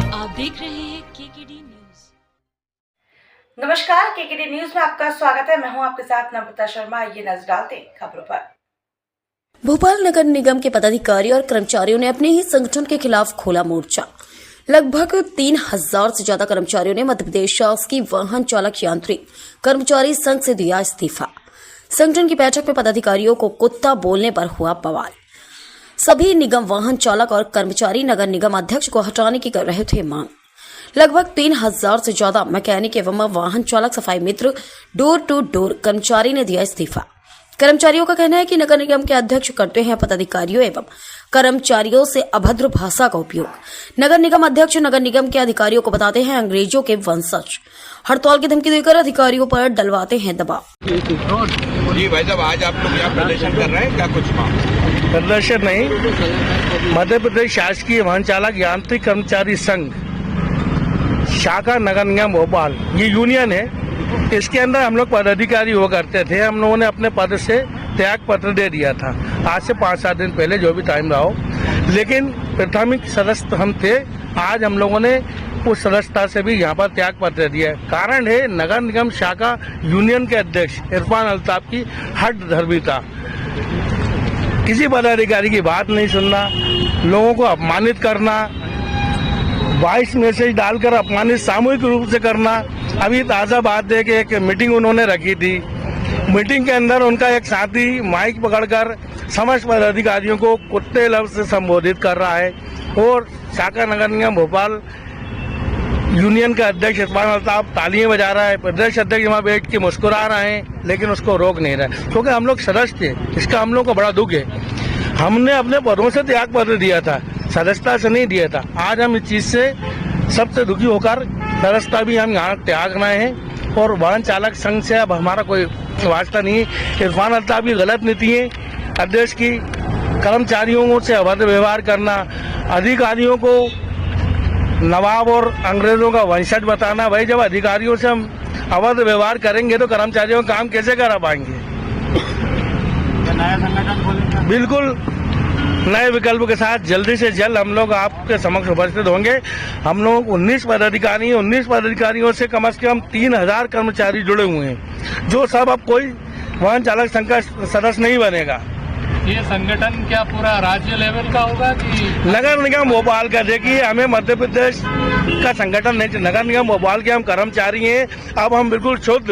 आप देख रहे हैं केकेडी न्यूज। नमस्कार, केकेडी न्यूज में आपका स्वागत है। मैं हूं आपके साथ नम्रता शर्मा। ये नजर डालते हैं खबरों पर। भोपाल नगर निगम के पदाधिकारी और कर्मचारियों ने अपने ही संगठन के खिलाफ खोला मोर्चा। लगभग 3000 से ज्यादा कर्मचारियों ने मध्य प्रदेश शासकीय वाहन चालक यांत्रिक कर्मचारी संघ से दिया इस्तीफा। संगठन की बैठक में पदाधिकारियों को कुत्ता बोलने पर हुआ बवाल। सभी निगम वाहन चालक और कर्मचारी नगर निगम अध्यक्ष को हटाने की कर रहे थे मांग। लगभग 3000 से ज्यादा मैकेनिक एवं वाहन चालक, सफाई मित्र, डोर टू डोर कर्मचारी ने दिया इस्तीफा। कर्मचारियों का कहना है कि नगर निगम के अध्यक्ष करते हैं पदाधिकारियों एवं कर्मचारियों से अभद्र भाषा का उपयोग। नगर निगम अध्यक्ष नगर निगम के अधिकारियों को बताते हैं अंग्रेजों के वंशज। हड़ताल की धमकी देकर अधिकारियों पर डलवाते हैं दबाव। जी भाई साहब, आज आप लोग यहाँ प्रदर्शन कर रहे हैं, क्या कुछ मांग? प्रदर्शन नहीं, मध्य प्रदेश शासकीय वाहन चालक यांत्रिक कर्मचारी संघ शाखा नगर निगम भोपाल, ये यूनियन है। इसके अंदर हम लोग पदाधिकारी हुआ करते थे। हम लोगों ने अपने पद से त्याग पत्र दे दिया था आज से 5-7 दिन पहले, जो भी टाइम रहा हो। लेकिन प्राथमिक सदस्य हम थे। आज हम लोगों ने उस सदस्यता से भी यहाँ पर त्याग पत्र दिया है। कारण है नगर निगम शाखा यूनियन के अध्यक्ष इरफान अल्ताफ की हट धर्मिता। किसी पदाधिकारी की बात नहीं सुनना, लोगों को अपमानित करना, वॉइस मैसेज डालकर अपमानित सामूहिक रूप से करना। अभी ताज़ा बात है कि एक मीटिंग उन्होंने रखी थी। मीटिंग के अंदर उनका एक साथी माइक पकड़कर समस्त पदाधिकारियों को कुत्ते लफ्ज से संबोधित कर रहा है और शाखा नगर निगम भोपाल यूनियन का अध्यक्ष इरफान अल्ताफ तालियां बजा रहा है। प्रदेश अध्यक्ष वहाँ बैठ के मुस्कुरा रहे हैं, लेकिन उसको रोक नहीं रहा, क्योंकि हम लोग सदस्य थे। इसका हम लोग को बड़ा दुख है। हमने अपने पदों से त्याग पत्र दिया था, सदस्यता से नहीं दिया था। आज हम इस चीज से सबसे दुखी होकर सदस्यता भी हम यहाँ त्याग रहे हैं और वाहन चालक संघ से अब हमारा कोई वास्ता नहीं है। इरफान अल्ताफ की गलत नीति है अध्यक्ष की, कर्मचारियों से अभद्र व्यवहार करना, अधिकारियों को नवाब और अंग्रेजों का वंशज बताना। भाई, जब अधिकारियों से हम अभद्र व्यवहार करेंगे तो कर्मचारियों का काम कैसे करा पाएंगे? नया संगठन खोलेंगे? बिल्कुल नए विकल्प के साथ जल्दी से जल्द हम लोग आपके समक्ष उपस्थित होंगे। हम लोग 19 पदाधिकारी हैं। 19 पदाधिकारियों से कम 3000 कर्मचारी जुड़े हुए हैं, जो सब अब कोई वाहन चालक संघ का सदस्य नहीं बनेगा। ये संगठन क्या पूरा राज्य लेवल का होगा कि नगर निगम भोपाल का? देखिए, हमें मध्य प्रदेश का संगठन नहीं, नगर निगम भोपाल के हम कर्मचारी हैं। अब हम बिल्कुल शुद्ध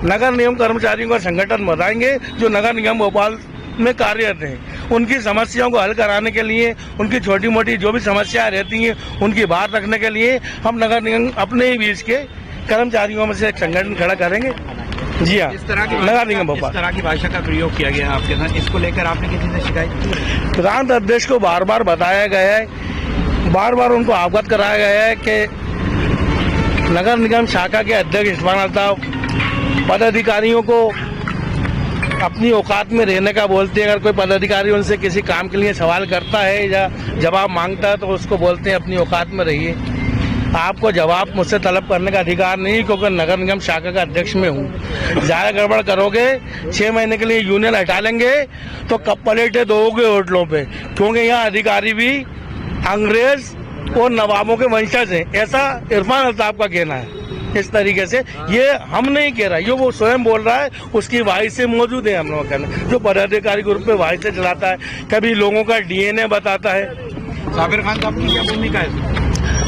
नगर निगम कर्मचारियों का संगठन बनाएंगे जो नगर निगम भोपाल में कार्यरत हैं। उनकी समस्याओं को हल कराने के लिए, उनकी छोटी मोटी जो भी समस्याएं रहती हैं उनकी बात रखने के लिए हम नगर निगम अपने ही बीच के कर्मचारियों में से एक संगठन खड़ा करेंगे। जी हाँ, नगर निगम भोपाल। इस तरह की भाषा का प्रयोग किया गया आपके साथ, इसको लेकर आपने किसी से शिकायत की? प्रांत अध्यक्ष को बार बार बताया गया है, बार बार उनको अवगत कराया गया है कि नगर निगम शाखा के अध्यक्ष इरफान अल्ताफ पदाधिकारियों को अपनी औकात में रहने का बोलते हैं। अगर कोई पदाधिकारी उनसे किसी काम के लिए सवाल करता है या जवाब मांगता है तो उसको बोलते हैं अपनी औकात में रहिए। आपको जवाब मुझसे तलब करने का अधिकार नहीं, क्योंकि नगर निगम शाखा का अध्यक्ष में हूँ। ज़्यादा गड़बड़ करोगे 6 महीने के लिए यूनियन हटा लेंगे तो कब पलेटे दोगे होटलों पे, क्योंकि यहाँ अधिकारी भी अंग्रेज और नवाबों के वंशज हैं, ऐसा इरफान अल्ताफ का कहना है। इस तरीके से ये हम नहीं कह रहा, ये वो स्वयं बोल रहा है, उसकी वाइस से मौजूद है। हम लोग कहना जो पदाधिकारी ग्रुप पे वाइस से चलाता है, कभी लोगों का DNA बताता है। साबिर खान साहब की क्या भूमिका है?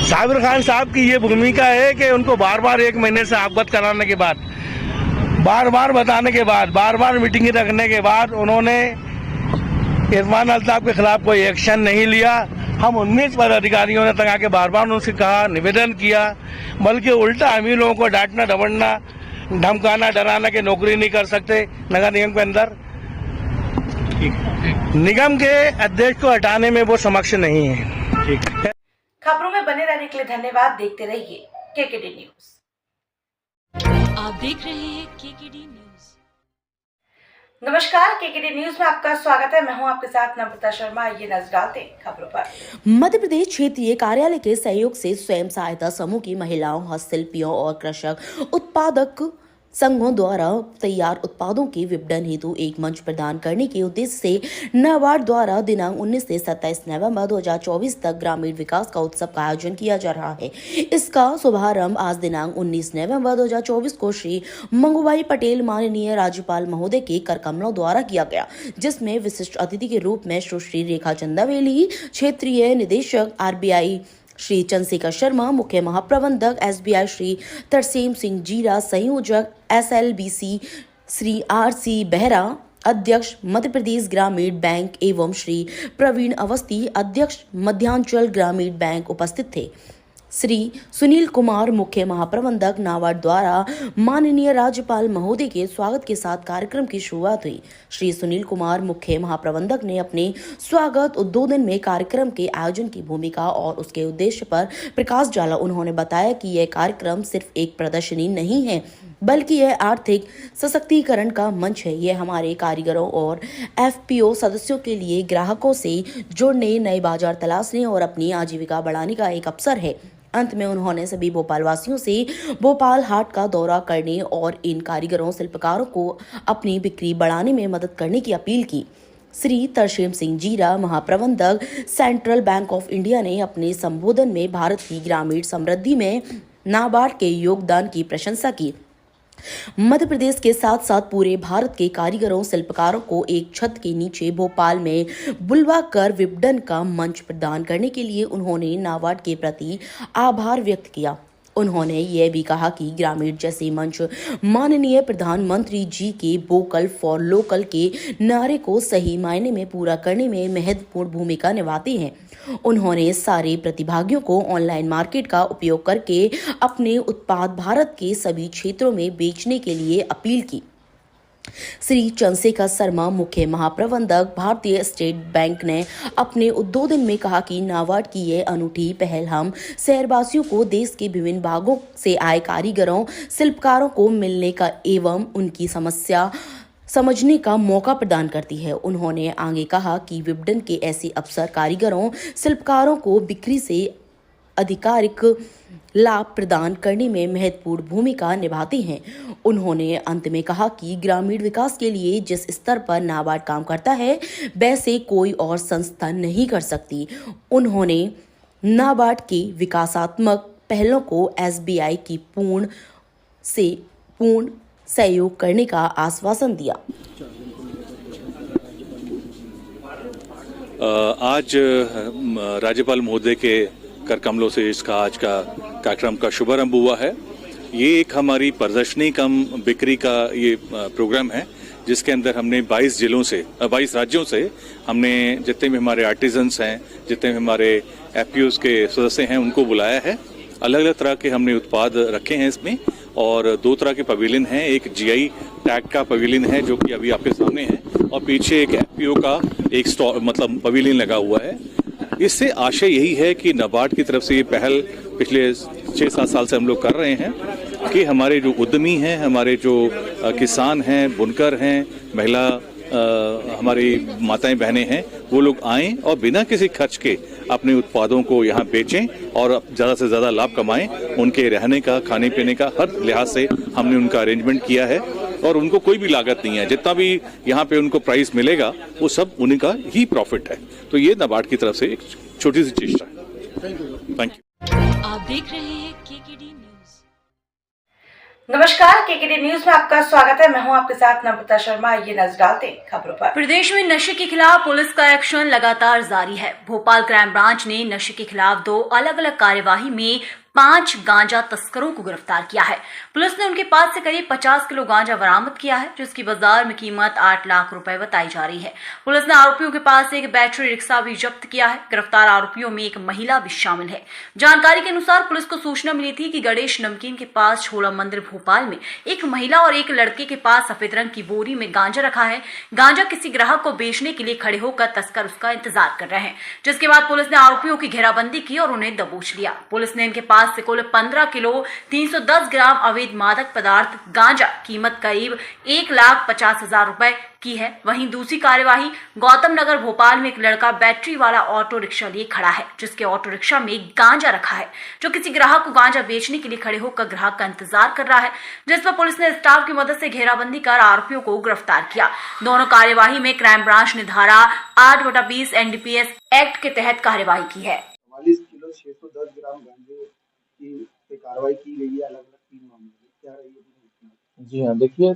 साबिर खान साहब की ये भूमिका है कि उनको बार बार 1 महीने से अवगत कराने के बाद, बार बार बताने के बाद, बार बार मीटिंग रखने के बाद उन्होंने इरफान अल्ताफ के खिलाफ कोई एक्शन नहीं लिया। हम 19 पदाधिकारियों ने तक के बार बार उनसे कहा, निवेदन किया, बल्कि उल्टा हम ही लोगों को डांटना, डबड़ना, धमकाना, डराना कि नौकरी नहीं कर सकते नगर निगम के अंदर। निगम के अध्यक्ष को हटाने में वो समक्ष नहीं है। खबरों में बने रहने के लिए धन्यवाद। देखते रहिए केकेडी न्यूज। आप देख रहे हैं केकेडी न्यूज। नमस्कार, केकेडी न्यूज में आपका स्वागत है। मैं हूं आपके साथ नम्रता शर्मा। ये नजर डालते हैं खबरों पर। मध्य प्रदेश क्षेत्रीय कार्यालय के सहयोग से स्वयं सहायता समूह की महिलाओं, हस्तशिल्पियों और कृषक उत्पादक संघों द्वारा तैयार उत्पादों के विपणन हेतु एक मंच प्रदान करने के उद्देश्य से नाबार्ड द्वारा दिनांक 19 से 27 नवंबर 2024 तक ग्रामीण विकास का उत्सव का आयोजन किया जा रहा है। इसका शुभारंभ आज दिनांक 19 नवंबर 2024 को श्री मंगूभाई पटेल माननीय राज्यपाल महोदय के कर कमलों द्वारा किया गया, जिसमें विशिष्ट अतिथि के रूप में सुश्री रेखा चंदावेली, क्षेत्रीय निदेशक RBI श्री चंद्रशेखर शर्मा, मुख्य महाप्रबंधक SBI श्री तरसेम सिंह जीरा, संयोजक SLBC श्री RC बेहरा, अध्यक्ष मध्य प्रदेश ग्रामीण बैंक एवं श्री प्रवीण अवस्थी, अध्यक्ष मध्यांचल ग्रामीण बैंक उपस्थित थे। श्री सुनील कुमार, मुख्य महाप्रबंधक नाबार्ड द्वारा माननीय राज्यपाल महोदय के स्वागत के साथ कार्यक्रम की शुरुआत हुई। श्री सुनील कुमार, मुख्य महाप्रबंधक ने अपने स्वागत उद्बोधन में कार्यक्रम के आयोजन की भूमिका और उसके उद्देश्य पर प्रकाश डाला। उन्होंने बताया कि यह कार्यक्रम सिर्फ एक प्रदर्शनी नहीं है, बल्कि यह आर्थिक सशक्तिकरण का मंच है। यह हमारे कारीगरों और FPO सदस्यों के लिए ग्राहकों से जुड़ने, नए बाजार तलाशने और अपनी आजीविका बढ़ाने का एक अवसर है। अंत में उन्होंने सभी भोपाल वासियों से भोपाल हाट का दौरा करने और इन कारीगरों शिल्पकारों को अपनी बिक्री बढ़ाने में मदद करने की अपील की। श्री तरसेम सिंह जीरा, महाप्रबंधक सेंट्रल बैंक ऑफ इंडिया, ने अपने संबोधन में भारत की ग्रामीण समृद्धि में नाबार्ड के योगदान की प्रशंसा की। मध्य प्रदेश के साथ साथ पूरे भारत के कारीगरों शिल्पकारों को एक छत के नीचे भोपाल में बुलवाकर विपणन का मंच प्रदान करने के लिए उन्होंने नाबार्ड के प्रति आभार व्यक्त किया। उन्होंने यह भी कहा कि ग्रामीण जैसे मंच माननीय प्रधानमंत्री जी के वोकल फॉर लोकल के नारे को सही मायने में पूरा करने में महत्वपूर्ण भूमिका निभाते हैं। उन्होंने सारे प्रतिभागियों को ऑनलाइन मार्केट का उपयोग करके अपने उत्पाद भारत के सभी क्षेत्रों में बेचने के लिए अपील की। श्री चंद्रशेखर शर्मा, मुख्य महाप्रबंधक भारतीय स्टेट बैंक, ने अपने उद्बोधन में कहा कि नाबार्ड की यह अनूठी पहल हम शहरवासियों को देश के विभिन्न भागों से आए कारीगरों शिल्पकारों को मिलने का एवं उनकी समस्या समझने का मौका प्रदान करती है। उन्होंने आगे कहा कि विपणन के ऐसे अवसर कारीगरों शिल्पकारों को बिक्री से आधिकारिक लाभ प्रदान करने में महत्वपूर्ण भूमिका निभाते हैं। उन्होंने अंत में कहा कि ग्रामीण विकास के लिए जिस स्तर पर नाबार्ड काम करता है, वैसे कोई और संस्था नहीं कर सकती। उन्होंने नाबार्ड के विकासात्मक पहलों को SBI की पूर्ण सहयोग करने का आश्वासन दिया। आज राज्यपाल महोदय के कर कमलों से इसका आज का कार्यक्रम का शुभारंभ हुआ है। ये एक हमारी प्रदर्शनी कम बिक्री का ये प्रोग्राम है, जिसके अंदर हमने 22 राज्यों से हमने जितने भी हमारे आर्टिजन्स हैं, जितने भी हमारे FPOs के सदस्य हैं, उनको बुलाया है। अलग अलग तरह के हमने उत्पाद रखे हैं इसमें, और 2 तरह के पवेलियन हैं। एक GI टैग का पवेलियन है जो कि अभी आपके सामने है, और पीछे एक FPO का एक स्टॉल पवेलियन लगा हुआ है। इससे आशय यही है कि नाबार्ड की तरफ से ये पहल पिछले 6-7 साल से हम लोग कर रहे हैं कि हमारे जो उद्यमी हैं, हमारे जो किसान हैं, बुनकर हैं, महिला हमारी माताएं बहनें हैं, वो लोग आएं और बिना किसी खर्च के अपने उत्पादों को यहाँ बेचें और ज़्यादा से ज़्यादा लाभ कमाएं। उनके रहने का, खाने पीने का हर लिहाज से हमने उनका अरेंजमेंट किया है, और उनको कोई भी लागत नहीं है। जितना भी यहाँ पे उनको प्राइस मिलेगा वो सब उनका ही प्रॉफिट है। तो ये नाबार्ड की तरफ से एक छोटी सी चेष्टा है। Thank you. आप देख रहे हैं KKD न्यूज। नमस्कार, KKD न्यूज में आपका स्वागत है। मैं हूं आपके साथ नम्रता शर्मा। ये नजर डालते हैं खबरों पर। प्रदेश में नशे के खिलाफ पुलिस का एक्शन लगातार जारी है। भोपाल क्राइम ब्रांच ने नशे के खिलाफ 2 अलग अलग कार्यवाही में 5 गांजा तस्करों को गिरफ्तार किया है। पुलिस ने उनके पास से करीब 50 किलो गांजा बरामद किया है, जिसकी बाजार में कीमत 8 लाख रुपए बताई जा रही है। पुलिस ने आरोपियों के पास से एक बैटरी रिक्शा भी जब्त किया है। गिरफ्तार आरोपियों में एक महिला भी शामिल है। जानकारी के अनुसार पुलिस को सूचना मिली थी कि गणेश नमकीन के पास छोला मंदिर भोपाल में एक महिला और एक लड़के के पास सफेद रंग की बोरी में गांजा रखा है। गांजा किसी ग्राहक को बेचने के लिए खड़े होकर तस्कर उसका इंतजार कर रहे हैं, जिसके बाद पुलिस ने आरोपियों की घेराबंदी की और उन्हें दबोच लिया। पुलिस ने इनके पास पास से कुल 15 किलो 310 ग्राम अवैध मादक पदार्थ गांजा कीमत करीब 1,50,000 रुपए की है। वहीं दूसरी कार्यवाही गौतम नगर भोपाल में एक लड़का बैटरी वाला ऑटो रिक्शा लिए खड़ा है, जिसके ऑटो रिक्शा में गांजा रखा है, जो किसी ग्राहक को गांजा बेचने के लिए खड़े होकर ग्राहक का इंतजार कर रहा है, जिस पर पुलिस ने स्टाफ की मदद से घेराबंदी कर आरोपियों को गिरफ्तार किया। दोनों कार्यवाही में क्राइम ब्रांच ने धारा 8/20 NDPS एक्ट के तहत कार्यवाही की है। 44 किलो 610 ग्राम गांजे की पे कार्रवाई की गई है। अलग अलग 3 मामले क्या रही है? जी हाँ, देखिए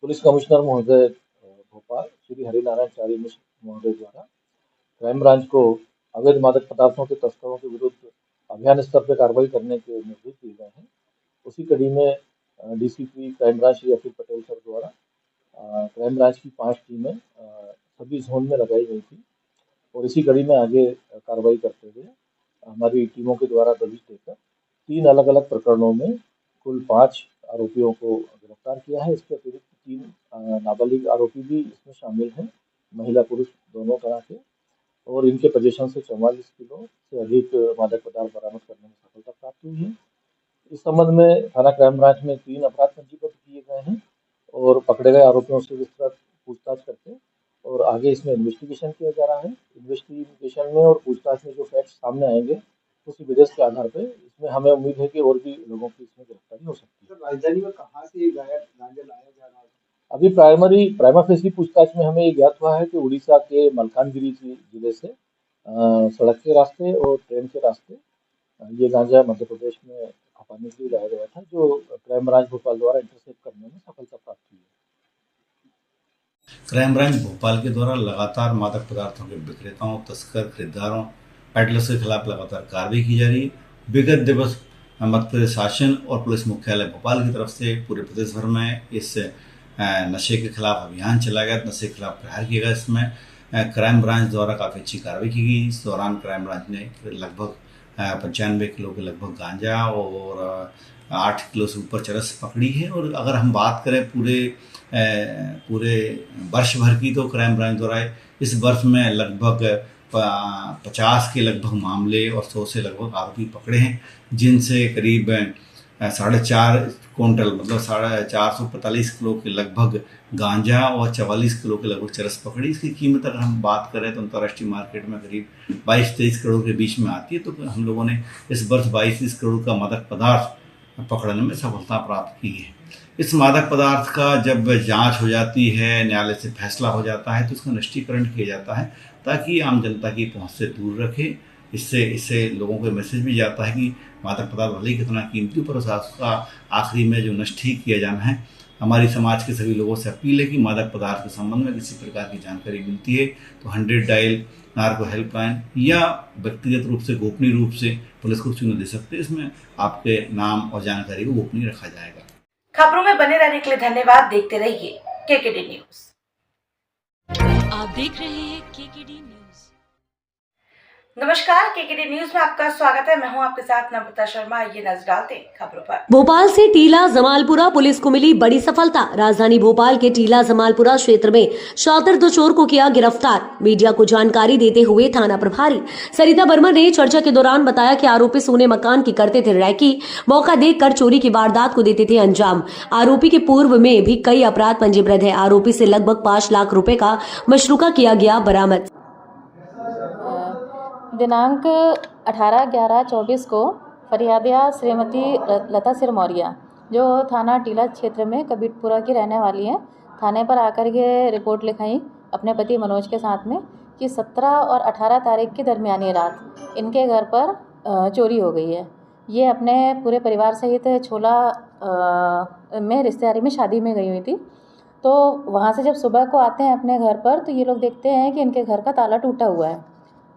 पुलिस कमिश्नर महोदय भोपाल श्री हरिनारायण चारी मिश्र महोदय द्वारा क्राइम ब्रांच को अवैध मादक पदार्थों के तस्करों के विरुद्ध अभियान स्तर पर कार्रवाई करने के निर्देश दिए गए हैं। उसी कड़ी में DCP क्राइम ब्रांच श्री अखिल पटेल सर द्वारा क्राइम ब्रांच की 5 टीमें सभी जोन में लगाई गई थी और इसी कड़ी में आगे कार्रवाई करते हुए हमारी टीमों के द्वारा दबिश देकर 3 अलग अलग प्रकरणों में कुल 5 आरोपियों को गिरफ्तार किया है। इसके अतिरिक्त 3 नाबालिग आरोपी भी इसमें शामिल हैं, महिला पुरुष दोनों तरह के, और इनके पोजीशन से 44 किलो से अधिक मादक पदार्थ बरामद करने में सफलता प्राप्त हुई है। इस संबंध में थाना क्राइम ब्रांच में 3 अपराध पंजीबद्ध किए गए हैं और पकड़े गए आरोपियों से विस्तृत पूछताछ करके और आगे इसमें इन्वेस्टिगेशन किया जा रहा है। इन्वेस्टिगेशन में और पूछताछ में जो फैक्ट्स सामने आएंगे उस एविडेंस के आधार पर इसमें हमें उम्मीद है कि और भी लोगों की इसमें गिरफ्तारी हो सकती है। राजधानी में कहाँ से गांजा लाया जा रहा है? अभी प्राइमा फेसी पूछताछ में हमें ये ज्ञात हुआ है कि उड़ीसा के मलकानगिरी जिले से सड़क के रास्ते और ट्रेन के रास्ते ये गांजा मध्य प्रदेश में खपाने के लिए लाया गया था, जो क्राइम ब्रांच भोपाल द्वारा इंटरसेप्ट करने में सफलता प्राप्त हुई है। क्राइम ब्रांच भोपाल के द्वारा लगातार मादक पदार्थों के विक्रेताओं, तस्कर, खरीदारों, पेडलर्स के खिलाफ लगातार कार्रवाई की जा रही है। विगत दिवस मध्य प्रदेश शासन और पुलिस मुख्यालय भोपाल की तरफ से पूरे प्रदेश भर में इस नशे के खिलाफ अभियान चलाया गया, नशे के खिलाफ प्रहार किया गया। इसमें क्राइम ब्रांच द्वारा काफ़ी अच्छी कार्रवाई की गई। इस दौरान क्राइम ब्रांच ने लगभग 95 किलो के लगभग गांजा और 8 किलो से ऊपर चरस पकड़ी है। और अगर हम बात करें पूरे वर्ष भर की, तो क्राइम ब्रांच द्वारा इस वर्ष में लगभग 50 के लगभग मामले और 100 से लगभग आरोपी पकड़े हैं, जिनसे करीब 4.5 क्विंटल मतलब 445 किलो के लगभग गांजा और 44 किलो के लगभग चरस पकड़ी। इसकी कीमत अगर हम बात करें तो अंतर्राष्ट्रीय मार्केट में करीब 22-23 करोड़ के बीच में आती है। तो हम लोगों ने इस वर्ष 22-23 करोड़ का मादक पदार्थ पकड़ने में सफलता प्राप्त की है। इस मादक पदार्थ का जब जांच हो जाती है, न्यायालय से फैसला हो जाता है, तो उसका नष्टीकरण किया जाता है ताकि आम जनता की पहुंच से दूर रखे। इससे लोगों को मैसेज भी जाता है कि मादक पदार्थ भले ही कितना कीमती, पर उसका आखिरी में जो नष्ट ही किया जाना है। हमारी समाज के सभी लोगों से अपील है कि मादक पदार्थ के संबंध में किसी प्रकार की जानकारी मिलती है तो 100 डायल नार्को हेल्पलाइन या व्यक्तिगत रूप से गोपनीय रूप से पुलिस को सूचना दे सकते हैं। इसमें आपके नाम और जानकारी को गोपनीय रखा जाएगा। खबरों में बने रहने के लिए धन्यवाद। देखते रहिए KKD न्यूज। आप देख रहे हैं KKD न्यूज। नमस्कार, KKD न्यूज में आपका स्वागत है। मैं हूं आपके साथ नम्रता शर्मा। ये नजर डालते हैं खबरों पर। भोपाल से टीला जमालपुरा पुलिस को मिली बड़ी सफलता। राजधानी भोपाल के टीला जमालपुरा क्षेत्र में शातिर 2 चोर को किया गिरफ्तार। मीडिया को जानकारी देते हुए थाना प्रभारी सरिता बर्मन ने चर्चा के दौरान बताया कि आरोपी सोने मकान की करते थे रैकी, मौका देखकर चोरी की वारदात को देते थे अंजाम। आरोपी के पूर्व में भी कई अपराध पंजीबद्ध है। आरोपी से लगभग 5 लाख रुपए का मशरूका किया गया बरामद। दिनांक 18/11/24 को फरियादिया श्रीमती लता सिरमौरिया, जो थाना टीला क्षेत्र में कबीरपुरा की रहने वाली हैं, थाने पर आकर के रिपोर्ट लिखाई अपने पति मनोज के साथ में कि 17 और 18 तारीख की दरमियानी रात इनके घर पर चोरी हो गई है। ये अपने पूरे परिवार सहित छोला में रिश्तेदारी में शादी में गई हुई थी। तो वहाँ से जब सुबह को आते हैं अपने घर पर, तो ये लोग देखते हैं कि इनके घर का ताला टूटा हुआ है।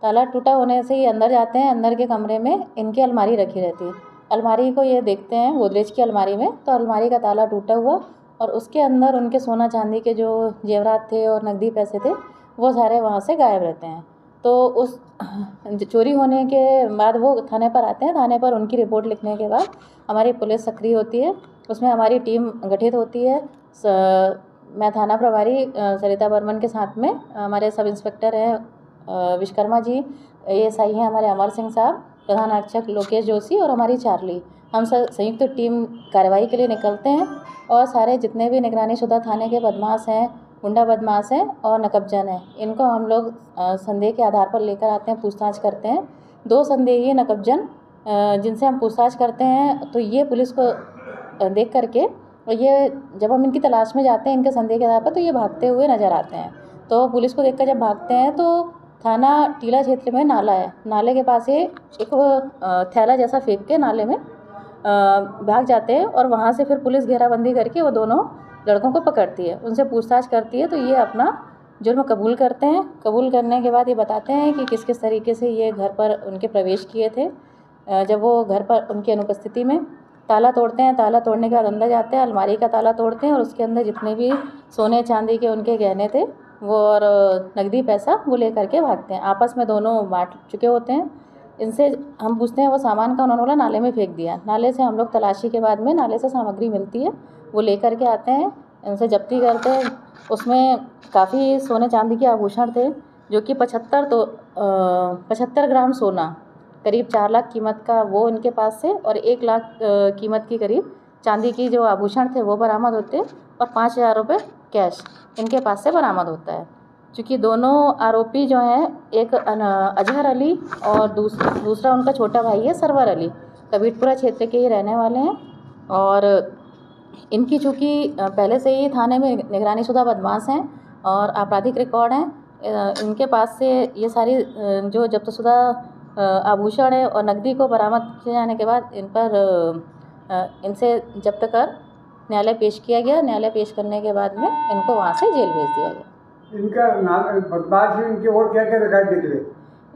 ताला टूटा होने से ये अंदर जाते हैं। अंदर के कमरे में इनकी अलमारी रखी रहती है। अलमारी को ये देखते हैं, गोदरेज की अलमारी में, तो अलमारी का ताला टूटा हुआ और उसके अंदर उनके सोना चांदी के जो जेवरात थे और नकदी पैसे थे वो सारे वहाँ से गायब रहते हैं। तो उस चोरी होने के बाद वो थाने पर आते हैं। थाने पर उनकी रिपोर्ट लिखने के बाद हमारी पुलिस सक्रिय होती है, उसमें हमारी टीम गठित होती है। मैं थाना प्रभारी सरिता बर्मन के साथ में हमारे सब इंस्पेक्टर हैं विश्वकर्मा जी, ASI हैं हमारे अमर सिंह साहब, प्रधान आरक्षक लोकेश जोशी और हमारी चार्ली, हम संयुक्त टीम कार्रवाई के लिए निकलते हैं और सारे जितने भी निगरानी शुदा थाने के बदमाश हैं, गुंडा बदमाश हैं और नकबजन हैं, इनको हम लोग संदेह के आधार पर लेकर आते हैं, पूछताछ करते हैं। 2 संदेही नकबजन जिनसे हम पूछताछ करते हैं, तो ये पुलिस को देख करके और ये जब हम इनकी तलाश में जाते हैं इनके संदेह के आधार पर, तो ये भागते हुए नज़र आते हैं। तो पुलिस को देखकर जब भागते हैं तो थाना टीला क्षेत्र में नाला है, नाले के पास ये एक थैला जैसा फेंक के नाले में भाग जाते हैं और वहाँ से फिर पुलिस घेराबंदी करके वो दोनों लड़कों को पकड़ती है, उनसे पूछताछ करती है। तो ये अपना जुर्म कबूल करते हैं। कबूल करने के बाद ये बताते हैं कि किस किस तरीके से ये घर पर उनके प्रवेश किए थे। जब वो घर पर उनकी अनुपस्थिति में ताला तोड़ते हैं, ताला तोड़ने के बाद अंदर जाते हैं, अलमारी का ताला तोड़ते हैं और उसके अंदर जितने भी सोने चांदी के उनके गहने थे वो और नकदी पैसा वो ले करके भागते हैं। आपस में दोनों बांट चुके होते हैं। इनसे हम पूछते हैं वो सामान का, उन्होंने बोला नाले में फेंक दिया। नाले से हम लोग तलाशी के बाद में नाले से सामग्री मिलती है, वो ले करके आते हैं, इनसे जब्ती करते हैं। उसमें काफ़ी सोने चांदी के आभूषण थे जो कि 75 ग्राम सोना, करीब 4 लाख कीमत का वो इनके पास से और 1 लाख कीमत की करीब चांदी की जो आभूषण थे वो बरामद होते और 5,000 रुपये कैश इनके पास से बरामद होता है। क्योंकि दोनों आरोपी जो हैं, एक अजहर अली और दूसरा उनका छोटा भाई है सरवर अली, कबीरपुरा क्षेत्र के ही रहने वाले हैं। और इनकी चूँकि पहले से ही थाने में निगरानी शुदा बदमाश हैं और आपराधिक रिकॉर्ड हैं, इनके पास से ये सारी जो जब्तशुदा आभूषण है और नकदी को बरामद किए जाने के बाद इन पर इनसे जब्त कर न्यायालय पेश किया गया। न्यायालय पेश करने के बाद में इनको वहाँ से जेल भेज दिया गया। इनका बदमाश इनके और क्या क्या रिकॉर्ड निकले?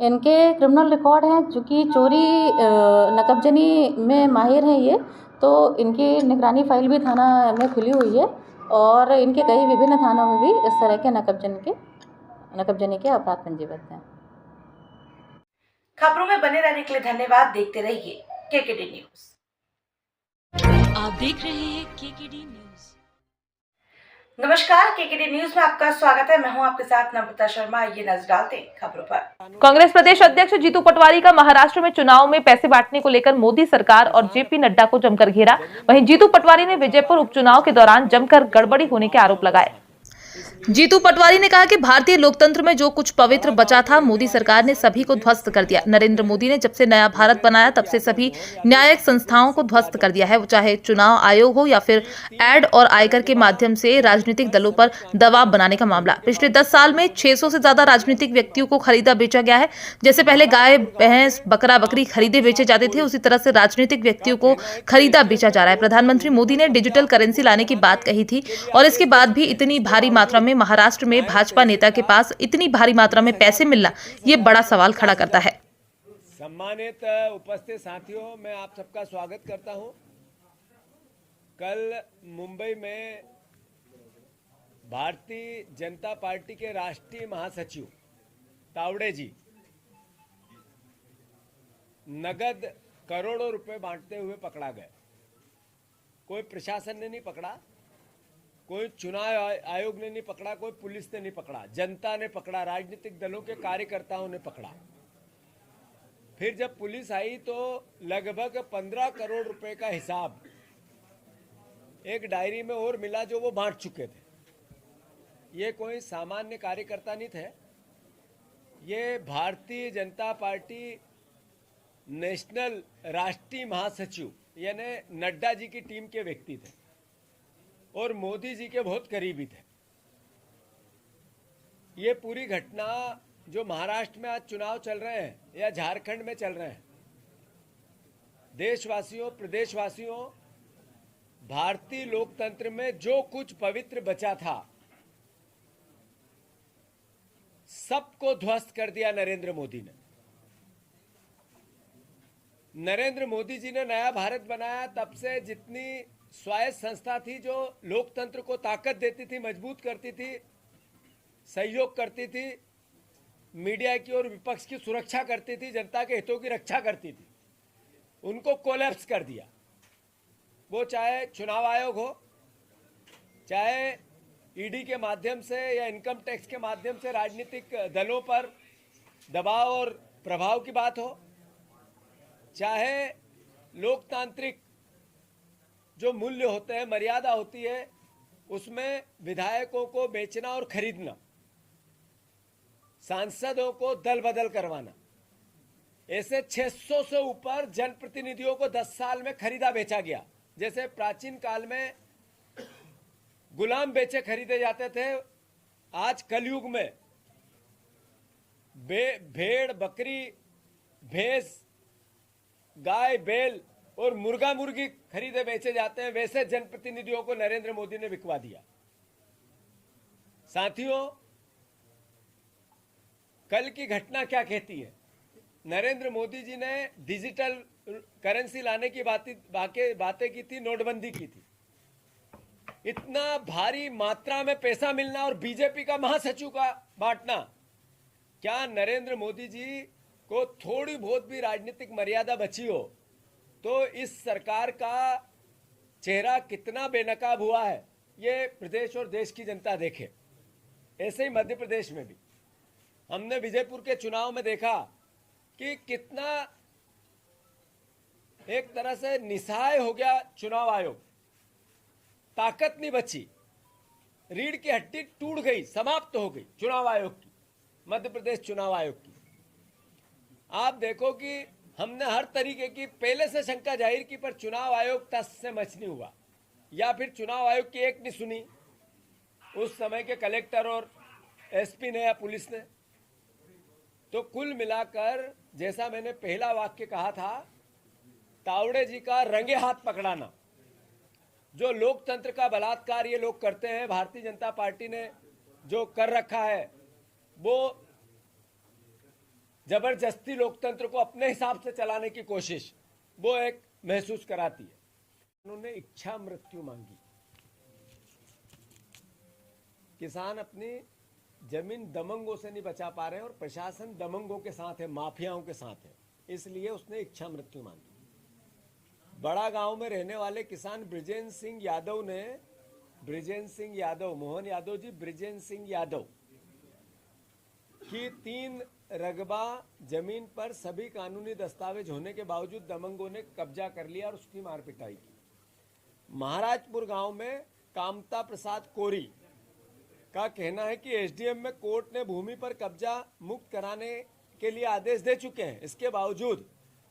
इनके क्रिमिनल रिकॉर्ड हैं, चूँकि चोरी नकबजनी में माहिर हैं ये, तो इनकी निगरानी फाइल भी थाना में खुली हुई है और इनके कई विभिन्न थानों में भी इस तरह के नकबजनी के अपराध पंजीबद्ध हैं। खबरों में बने रहने के लिए धन्यवाद। देखते रहिए केकेडी न्यूज़। आप देख रहे हैं केकेडी न्यूज़। नमस्कार, केकेडी न्यूज़ में आपका स्वागत है। मैं हूं आपके साथ नम्रता शर्मा। ये नजर डालते हैं खबरों पर। कांग्रेस प्रदेश अध्यक्ष जीतू पटवारी का महाराष्ट्र में चुनाव में पैसे बांटने को लेकर मोदी सरकार और जेपी नड्डा को जमकर घेरा। वहीं जीतू पटवारी ने विजयपुर उपचुनाव के दौरान जमकर गड़बड़ी होने के आरोप लगाए। जीतू पटवारी ने कहा कि भारतीय लोकतंत्र में जो कुछ पवित्र बचा था मोदी सरकार ने सभी को ध्वस्त कर दिया। नरेंद्र मोदी ने जब से नया भारत बनाया तब से सभी न्यायिक संस्थाओं को ध्वस्त कर दिया है, चाहे चुनाव आयोग हो या फिर एड और आयकर के माध्यम से राजनीतिक दलों पर दबाव बनाने का मामला। पिछले 10 साल में 600 से ज्यादा राजनीतिक व्यक्तियों को खरीदा बेचा गया है। जैसे पहले गाय भैंस बकरा बकरी खरीदे बेचे जाते थे, उसी तरह से राजनीतिक व्यक्तियों को खरीदा बेचा जा रहा है। प्रधानमंत्री मोदी ने डिजिटल करेंसी लाने की बात कही थी और इसके बाद भी इतनी भारी मात्रा में महाराष्ट्र में भाजपा नेता के पास इतनी भारी मात्रा में पैसे मिलना ये बड़ा सवाल खड़ा करता है। सम्मानित उपस्थित साथियों, मैं आप सबका स्वागत करता हूं। कल मुंबई में भारतीय जनता पार्टी के राष्ट्रीय महासचिव तावड़े जी नगद करोड़ों रुपए बांटते हुए पकड़ा गए। कोई प्रशासन ने नहीं पकड़ा, कोई चुनाव आयोग ने नहीं पकड़ा, कोई पुलिस ने नहीं पकड़ा, जनता ने पकड़ा, राजनीतिक दलों के कार्यकर्ताओं ने पकड़ा। फिर जब पुलिस आई तो लगभग 15 करोड़ रुपए का हिसाब एक डायरी में और मिला जो वो बांट चुके थे। ये कोई सामान्य कार्यकर्ता नहीं थे, ये भारतीय जनता पार्टी नेशनल राष्ट्रीय महासचिव यानी नड्डा जी की टीम के व्यक्ति थे और मोदी जी के बहुत करीबी थे। ये पूरी घटना जो महाराष्ट्र में आज चुनाव चल रहे हैं या झारखंड में चल रहे हैं, देशवासियों प्रदेशवासियों, भारतीय लोकतंत्र में जो कुछ पवित्र बचा था सबको ध्वस्त कर दिया नरेंद्र मोदी ने। नरेंद्र मोदी जी ने नया भारत बनाया, तब से जितनी स्वायत्त संस्था थी जो लोकतंत्र को ताकत देती थी, मजबूत करती थी, सहयोग करती थी, मीडिया की और विपक्ष की सुरक्षा करती थी, जनता के हितों की रक्षा करती थी, उनको कोलैप्स कर दिया। वो चाहे चुनाव आयोग हो, चाहे ईडी के माध्यम से या इनकम टैक्स के माध्यम से राजनीतिक दलों पर दबाव और प्रभाव की बात हो, चाहे लोकतांत्रिक जो मूल्य होते हैं, मर्यादा होती है, उसमें विधायकों को बेचना और खरीदना, सांसदों को दल बदल करवाना, ऐसे 600 से ऊपर जनप्रतिनिधियों को 10 साल में खरीदा बेचा गया। जैसे प्राचीन काल में गुलाम बेचे खरीदे जाते थे, आज कलयुग में भेड़, बकरी, भैंस, गाय, बैल और मुर्गा मुर्गी खरीदे बेचे जाते हैं, वैसे जनप्रतिनिधियों को नरेंद्र मोदी ने बिकवा दिया। साथियों, कल की घटना क्या कहती है? नरेंद्र मोदी जी ने डिजिटल करेंसी लाने की बातें की थी, नोटबंदी की थी। इतना भारी मात्रा में पैसा मिलना और बीजेपी का महासचिव का बांटना, क्या नरेंद्र मोदी जी को थोड़ी बहुत भी राजनीतिक मर्यादा बची हो तो इस सरकार का चेहरा कितना बेनकाब हुआ है, ये प्रदेश और देश की जनता देखे। ऐसे ही मध्य प्रदेश में भी हमने विजयपुर के चुनाव में देखा कि कितना एक तरह से निस्सहाय हो गया चुनाव आयोग। ताकत नहीं बची, रीढ़ की हड्डी टूट गई, समाप्त हो गई चुनाव आयोग की, मध्य प्रदेश चुनाव आयोग की। आप देखो कि हमने हर तरीके की पहले से शंका जाहिर की, पर चुनाव आयोग तस से मच नहीं हुआ, या फिर चुनाव आयोग की एक नहीं सुनी उस समय के कलेक्टर और एसपी ने या पुलिस ने। तो कुल मिलाकर, जैसा मैंने पहला वाक्य कहा था, तावड़े जी का रंगे हाथ पकड़ाना, जो लोकतंत्र का बलात्कार ये लोग करते हैं, भारतीय जनता पार्टी ने जो कर रखा है, वो जबरदस्ती लोकतंत्र को अपने हिसाब से चलाने की कोशिश, वो एक महसूस कराती है। उन्होंने इच्छा मृत्यु मांगी। किसान अपनी जमीन दमंगों से नहीं बचा पा रहे हैं और प्रशासन दमंगों के साथ है, माफियाओं के साथ है, इसलिए उसने इच्छा मृत्यु मांगी। बड़ा गांव में रहने वाले किसान ब्रिजेंद्र सिंह यादव ने, मोहन यादव जी ब्रिजेंद्र सिंह यादव की 3 रकबा जमीन पर सभी कानूनी दस्तावेज होने के बावजूद दमंगों ने कब्जा कर लिया और उसकी मार पिटाई की। महाराजपुर गांव में कामता प्रसाद कोरी का कहना है कि एसडीएम में कोर्ट ने भूमि पर कब्जा मुक्त कराने के लिए आदेश दे चुके हैं, इसके बावजूद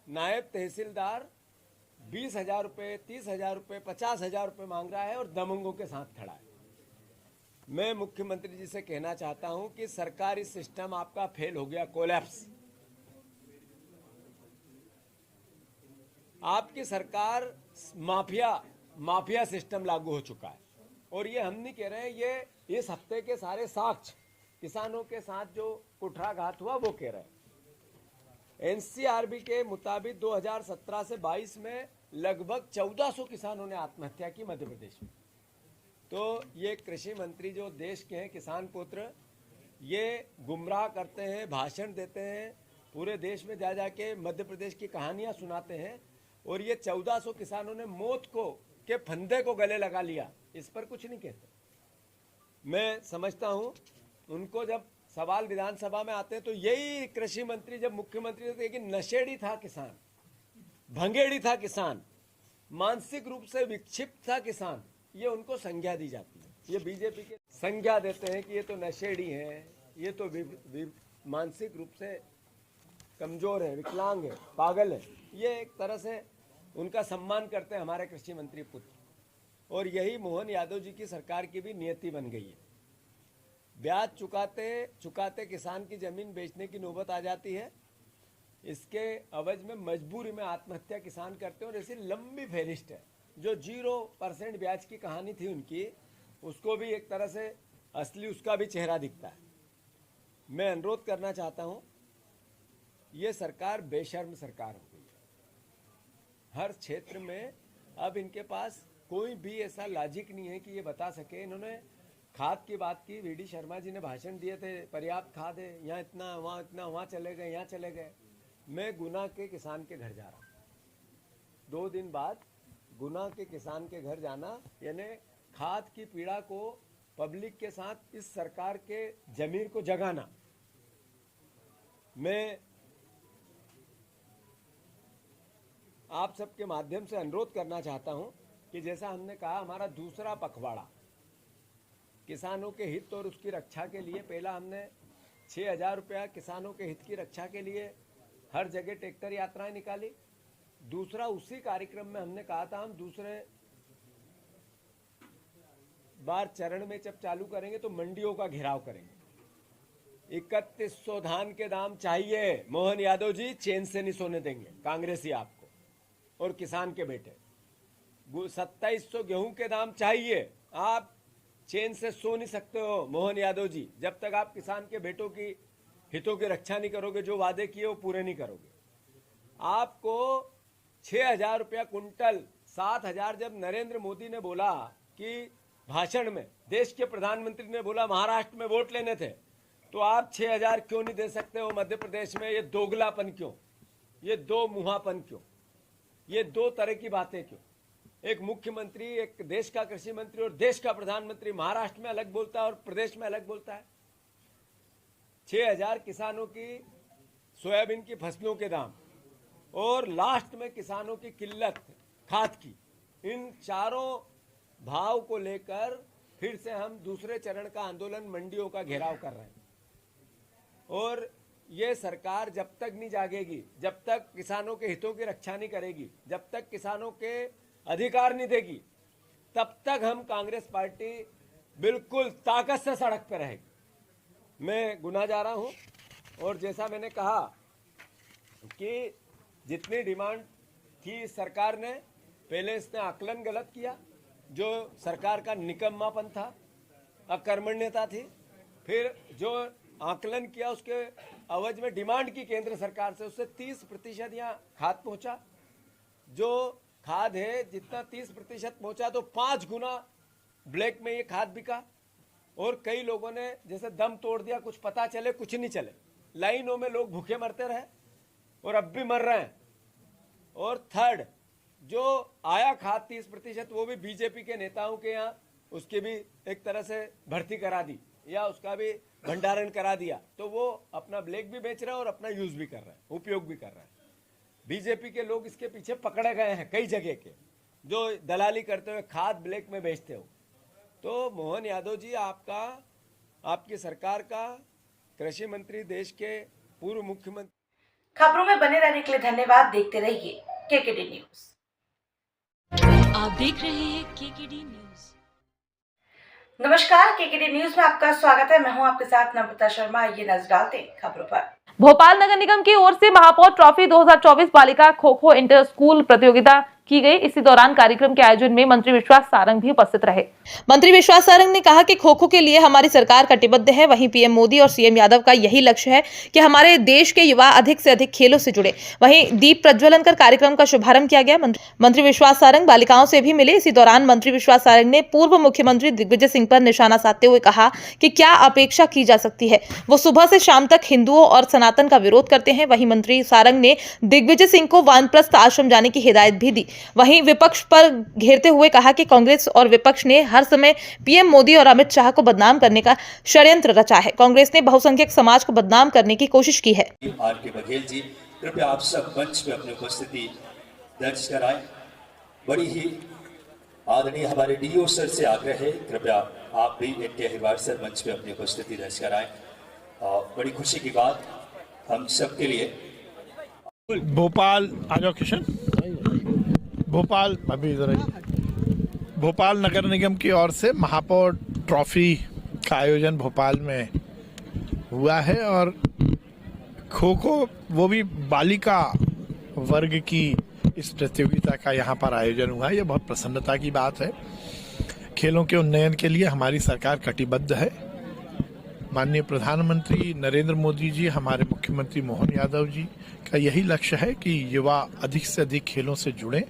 नायब तहसीलदार 20,000 रुपये, 30,000 रुपये, 50,000 रुपये मांग रहा है और दमंगों के साथ खड़ा है। मैं मुख्यमंत्री जी से कहना चाहता हूं कि सरकारी सिस्टम आपका फेल हो गया, कोलैप्स। आपकी सरकार माफिया सिस्टम लागू हो चुका है, और ये हम नहीं कह रहे हैं, ये इस हफ्ते के सारे साक्ष्य किसानों के साथ जो कुठाराघात हुआ वो कह रहे हैं। एनसीआरबी के मुताबिक 2017 से 22 में लगभग 1400 किसानों ने आत्महत्या की मध्य प्रदेश में। तो ये कृषि मंत्री जो देश के हैं, किसान पुत्र, ये गुमराह करते हैं, भाषण देते हैं, पूरे देश में जा जाके मध्य प्रदेश की कहानियां सुनाते हैं, और ये 1400 किसानों ने मौत के फंदे को गले लगा लिया, इस पर कुछ नहीं कहते। मैं समझता हूं उनको जब सवाल विधानसभा में आते हैं तो यही कृषि मंत्री जब मुख्यमंत्री थे कि नशेड़ी था किसान, भंगेड़ी था किसान, मानसिक रूप से विक्षिप्त था किसान, ये उनको संज्ञा दी जाती है। ये बीजेपी के संज्ञा देते हैं कि ये तो नशेड़ी हैं, ये तो मानसिक रूप से कमजोर है, विकलांग है, पागल है। ये एक तरह से उनका सम्मान करते हैं हमारे कृषि मंत्री पुत्र, और यही मोहन यादव जी की सरकार की भी नियति बन गई है। ब्याज चुकाते चुकाते किसान की जमीन बेचने की नौबत आ जाती है, इसके अवज में मजबूरी में आत्महत्या किसान करते हैं, और ऐसी लंबी फहरिस्त है। जो 0% ब्याज की कहानी थी उनकी, उसको भी एक तरह से असली उसका भी चेहरा दिखता है। मैं अनुरोध करना चाहता हूं, ये सरकार बेशर्म सरकार हो गई है। हर क्षेत्र में अब इनके पास कोई भी ऐसा लॉजिक नहीं है कि ये बता सके। इन्होंने खाद की बात की, वीडी शर्मा जी ने भाषण दिए थे, पर्याप्त खाद है, यहाँ इतना, वहाँ चले गए, यहाँ चले गए। मैं गुना के किसान के घर जा रहा हूँ, 2 दिन बाद गुना के किसान के घर जाना, यानी खाद की पीड़ा को पब्लिक के साथ इस सरकार के जमीर को जगाना। मैं आप सबके माध्यम से अनुरोध करना चाहता हूं कि जैसा हमने कहा, हमारा दूसरा पखवाड़ा किसानों के हित और उसकी रक्षा के लिए, पहला हमने 6,000 रुपया किसानों के हित की रक्षा के लिए हर जगह ट्रैक्टर यात्राएं निकाली। दूसरा, उसी कार्यक्रम में हमने कहा था हम दूसरे बार चरण में जब चालू करेंगे तो मंडियों का घेराव करेंगे। 3100 धान के दाम चाहिए मोहन यादव जी, चैन से नहीं सोने देंगे कांग्रेसी आपको और किसान के बेटे। 2700 गेहूं के दाम चाहिए, आप चैन से सो नहीं सकते हो मोहन यादव जी, जब तक आप किसान के बेटों की हितों की रक्षा नहीं करोगे, जो वादे किए वो पूरे नहीं करोगे। आपको 6,000 रुपया कुंटल, 7,000 जब नरेंद्र मोदी ने बोला कि भाषण में, देश के प्रधानमंत्री ने बोला महाराष्ट्र में वोट लेने थे, तो आप 6,000 क्यों नहीं दे सकते हो मध्य प्रदेश में? ये दोगलापन क्यों, ये दो मुहापन क्यों, ये दो तरह की बातें क्यों? एक मुख्यमंत्री, एक देश का कृषि मंत्री और देश का प्रधानमंत्री महाराष्ट्र में अलग बोलता है और प्रदेश में अलग बोलता है। 6,000 किसानों की सोयाबीन की फसलों के दाम और लास्ट में किसानों की किल्लत खाद की, इन चारों भाव को लेकर फिर से हम दूसरे चरण का आंदोलन, मंडियों का घेराव कर रहे हैं। और ये सरकार जब तक नहीं जागेगी, जब तक किसानों के हितों की रक्षा नहीं करेगी, जब तक किसानों के अधिकार नहीं देगी, तब तक हम कांग्रेस पार्टी बिल्कुल ताकत से सड़क पर रहेगी। मैं गुना जा रहा हूं और जैसा मैंने कहा कि जितनी डिमांड थी सरकार ने, पहले इसने आकलन गलत किया, जो सरकार का निकम्मापन था, अकर्मण्यता थी। फिर जो आकलन किया उसके अवज में डिमांड की केंद्र सरकार से, उससे 30% यहाँ खाद पहुंचा। जो खाद है जितना 30% पहुंचा तो 5 गुना ब्लैक में ये खाद बिका और कई लोगों ने जैसे दम तोड़ दिया, कुछ पता चले कुछ नहीं चले, लाइनों में लोग भूखे मरते रहे और अब भी मर रहे हैं। और थर्ड, जो आया खाद 30%, वो भी बीजेपी के नेताओं के यहाँ उसकी भी एक तरह से भर्ती करा दी या उसका भी भंडारण करा दिया, तो वो अपना ब्लैक भी बेच रहा है और अपना यूज भी कर रहा है, उपयोग भी कर रहा है। बीजेपी के लोग इसके पीछे पकड़े गए हैं कई जगह के, जो दलाली करते हुए खाद ब्लैक में बेचते हो। तो मोहन यादव जी, आपका, आपकी सरकार का कृषि मंत्री, देश के पूर्व मुख्यमंत्री। खबरों में बने रहने के लिए धन्यवाद। देखते रहिए केकेडी न्यूज। आप देख रहे हैं केकेडी न्यूज। नमस्कार, केकेडी न्यूज में आपका स्वागत है। मैं हूं आपके साथ नम्रता शर्मा। ये नजर डालते हैं खबरों पर। भोपाल नगर निगम की ओर से महापौर ट्रॉफी 2024 बालिका खो खो इंटर स्कूल प्रतियोगिता की गई। इसी दौरान कार्यक्रम के आयोजन में मंत्री विश्वास सारंग भी उपस्थित रहे। मंत्री विश्वास सारंग ने कहा कि खो खो के लिए हमारी सरकार कटिबद्ध है। वहीं पीएम मोदी और सीएम यादव का यही लक्ष्य है कि हमारे देश के युवा अधिक से अधिक खेलों से जुड़े। वहीं दीप प्रज्वलन कर कार्यक्रम का शुभारंभ किया गया। मंत्री विश्वास सारंग बालिकाओं से भी मिले। इसी दौरान मंत्री विश्वास सारंग ने पूर्व मुख्यमंत्री दिग्विजय सिंह पर निशाना साधते हुए कहा कि क्या अपेक्षा की जा सकती है, वो सुबह से शाम तक हिंदुओं और सनातन का विरोध करते हैं। वहीं मंत्री सारंग ने दिग्विजय सिंह को वानप्रस्थ आश्रम जाने की हिदायत भी दी। वहीं विपक्ष पर घेरते हुए कहा कि कांग्रेस और विपक्ष ने हर समय पीएम मोदी और अमित शाह को बदनाम करने का षड्यंत्र रचा है। कांग्रेस ने बहुसंख्यक समाज को बदनाम करने की कोशिश की है। आर.के. बघेल जी, कृपया आप सब मंच पे अपनी उपस्थिति दर्ज कराएं। बड़ी ही आदरणीय हमारे डीओ सर से आग्रह है, कृपया आप भी इनके अहिवार सर मंच पे अपनी उपस्थिति दर्ज कराएं। बड़ी खुशी की बात हम सबके लिए। भोपाल आ जाओ किशन। भोपाल अभी इधर भोपाल नगर निगम की ओर से महापौर ट्रॉफी का आयोजन भोपाल में हुआ है और खो खो, वो भी बालिका वर्ग की इस प्रतियोगिता का यहाँ पर आयोजन हुआ है। ये बहुत प्रसन्नता की बात है। खेलों के उन्नयन के लिए हमारी सरकार कटिबद्ध है। माननीय प्रधानमंत्री नरेंद्र मोदी जी, हमारे मुख्यमंत्री मोहन यादव जी का यही लक्ष्य है कि युवा अधिक से अधिक खेलों से जुड़ें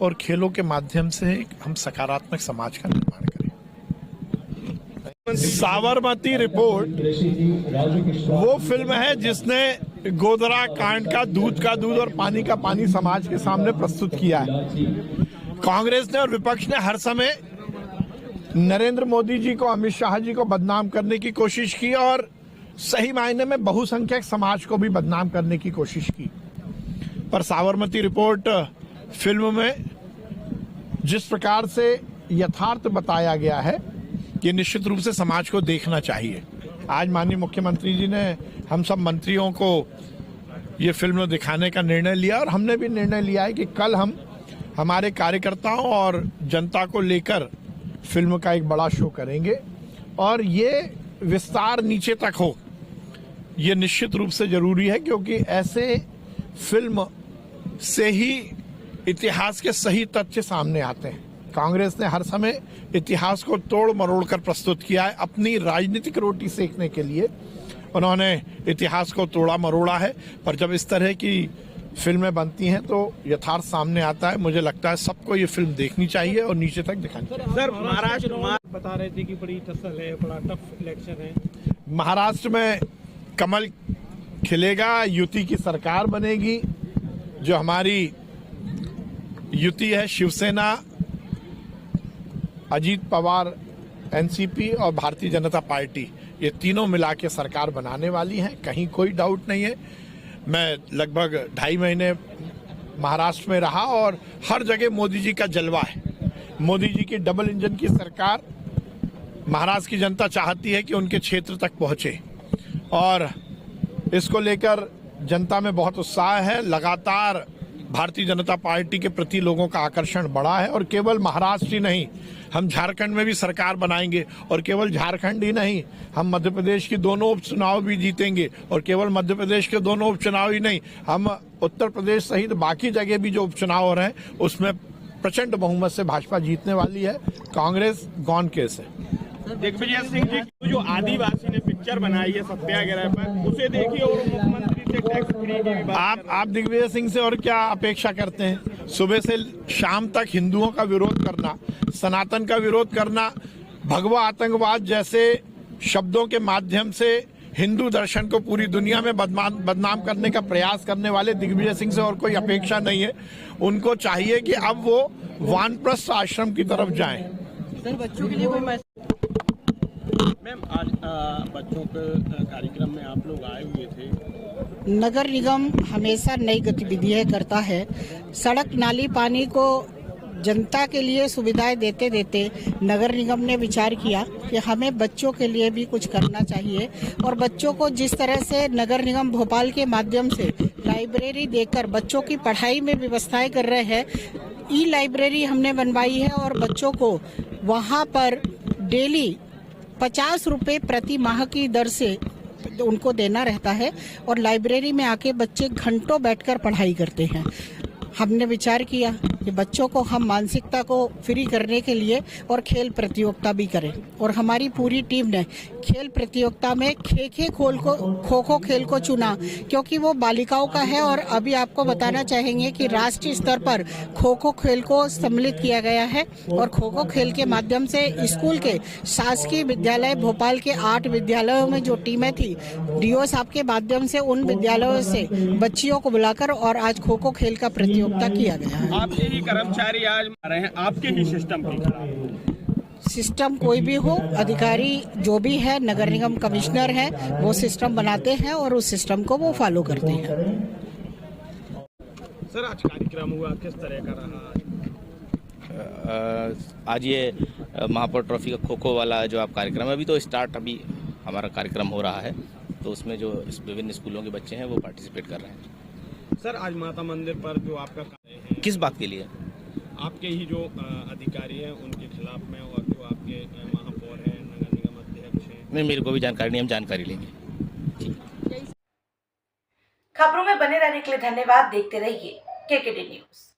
और खेलों के माध्यम से हम सकारात्मक समाज का निर्माण करें। साबरमती रिपोर्ट वो फिल्म है जिसने गोधरा कांड का दूध और पानी का पानी समाज के सामने प्रस्तुत किया है। कांग्रेस ने और विपक्ष ने हर समय नरेंद्र मोदी जी को, अमित शाह जी को बदनाम करने की कोशिश की और सही मायने में बहुसंख्यक समाज को भी बदनाम करने की कोशिश की। पर साबरमती रिपोर्ट फिल्म में जिस प्रकार से यथार्थ बताया गया है कि निश्चित रूप से समाज को देखना चाहिए। आज माननीय मुख्यमंत्री जी ने हम सब मंत्रियों को ये फिल्म दिखाने का निर्णय लिया और हमने भी निर्णय लिया है कि कल हम हमारे कार्यकर्ताओं और जनता को लेकर फिल्म का एक बड़ा शो करेंगे और ये विस्तार नीचे तक हो, ये निश्चित रूप से जरूरी है, क्योंकि ऐसे फिल्म से ही इतिहास के सही तथ्य सामने आते हैं। कांग्रेस ने हर समय इतिहास को तोड़ मरोड़ कर प्रस्तुत किया है, अपनी राजनीतिक रोटी सेकने के लिए उन्होंने इतिहास को तोड़ा मरोड़ा है, पर जब इस तरह की फिल्में बनती हैं तो यथार्थ सामने आता है। मुझे लगता है सबको ये फिल्म देखनी चाहिए और नीचे तक दिखानी चाहिए। सर, महाराष्ट्र बता रहे थे कि बड़ी टसल है, बड़ा टफ इलेक्शन है। महाराष्ट्र में कमल खिलेगा, युति की सरकार बनेगी। जो हमारी युति है, शिवसेना, अजीत पवार एनसीपी और भारतीय जनता पार्टी, ये तीनों मिला के सरकार बनाने वाली हैं, कहीं कोई डाउट नहीं है। मैं लगभग 2.5 महीने महाराष्ट्र में रहा और हर जगह मोदी जी का जलवा है। मोदी जी की डबल इंजन की सरकार महाराष्ट्र की जनता चाहती है कि उनके क्षेत्र तक पहुंचे और इसको लेकर जनता में बहुत उत्साह है। लगातार भारतीय जनता पार्टी के प्रति लोगों का आकर्षण बढ़ा है और केवल महाराष्ट्र ही नहीं, हम झारखंड में भी सरकार बनाएंगे और केवल झारखंड ही नहीं, हम मध्य प्रदेश की दोनों उपचुनाव भी जीतेंगे और केवल मध्य प्रदेश के दोनों उपचुनाव ही नहीं, हम उत्तर प्रदेश सहित बाकी जगह भी जो उपचुनाव हो रहे हैं उसमें प्रचंड बहुमत से भाजपा जीतने वाली है। कांग्रेस गॉन केस है। दिग्विजय सिंह जी जो आदिवासी ने पिक्चर बनाई है सत्याग्रह पर, उसे देखिए और मुख्यमंत्री से टैक्स फ्री की बात। आप दिग्विजय सिंह से और क्या अपेक्षा करते हैं? सुबह से शाम तक हिंदुओं का विरोध करना, सनातन का विरोध करना, भगवा आतंकवाद जैसे शब्दों के माध्यम से हिंदू दर्शन को पूरी दुनिया में बदनाम करने का प्रयास करने वाले दिग्विजय सिंह से और कोई अपेक्षा नहीं है। उनको चाहिए कि अब वो वानप्रस्थ आश्रम की तरफ जाएं। सर, बच्चों के लिए कोई मैम, आज बच्चों के कार्यक्रम में आप लोग आए हुए थे। नगर निगम हमेशा नई गतिविधियां करता है। सड़क नाली पानी को जनता के लिए सुविधाएं देते देते नगर निगम ने विचार किया कि हमें बच्चों के लिए भी कुछ करना चाहिए और बच्चों को जिस तरह से नगर निगम भोपाल के माध्यम से लाइब्रेरी देकर बच्चों की पढ़ाई में व्यवस्थाएं कर रहे हैं, ई लाइब्रेरी हमने बनवाई है और बच्चों को वहां पर डेली 50 रुपए प्रति माह की दर से उनको देना रहता है और लाइब्रेरी में आके बच्चे घंटों बैठकर पढ़ाई करते हैं। हमने विचार किया कि बच्चों को हम मानसिकता को फ्री करने के लिए और खेल प्रतियोगिता भी करें और हमारी पूरी टीम ने खेल प्रतियोगिता में खो खो खेल को चुना क्योंकि वो बालिकाओं का है और अभी आपको बताना चाहेंगे कि राष्ट्रीय स्तर पर खो खो खेल को सम्मिलित किया गया है और खो खो खेल के माध्यम से स्कूल के शासकीय विद्यालय भोपाल के 8 विद्यालयों में जो टीमें थी, डीओ साहब के माध्यम से उन विद्यालयों से बच्चियों को बुलाकर और आज खो खो खेल का प्रतियोगिता किया गया है। आपके ही कर्मचारी आज आ रहे हैं, आपके ही सिस्टम की सिस्टम कोई भी हो, अधिकारी जो भी है, नगर निगम कमिश्नर है, वो सिस्टम बनाते हैं और उस सिस्टम को वो फॉलो करते हैं। सर, आज कार्यक्रम हुआ, किस तरह का रहा? आज ये महापौर ट्रॉफी का खो खो वाला जो आप कार्यक्रम है, अभी तो स्टार्ट अभी हमारा कार्यक्रम हो रहा है, तो उसमें जो विभिन्न स्कूलों के बच्चे हैं वो पार्टिसिपेट कर रहे हैं। सर, आज माता मंदिर पर जो आपका कार्य है, किस बात के लिए? आपके ही जो अधिकारी हैं उनके खिलाफ में और जो आपके महापौर हैं, नगर निगम अध्यक्ष हैं। नहीं, मेरे को भी जानकारी नहीं, हम जानकारी लेंगे। खबरों में बने रहने के लिए धन्यवाद। देखते रहिए केकेडी न्यूज।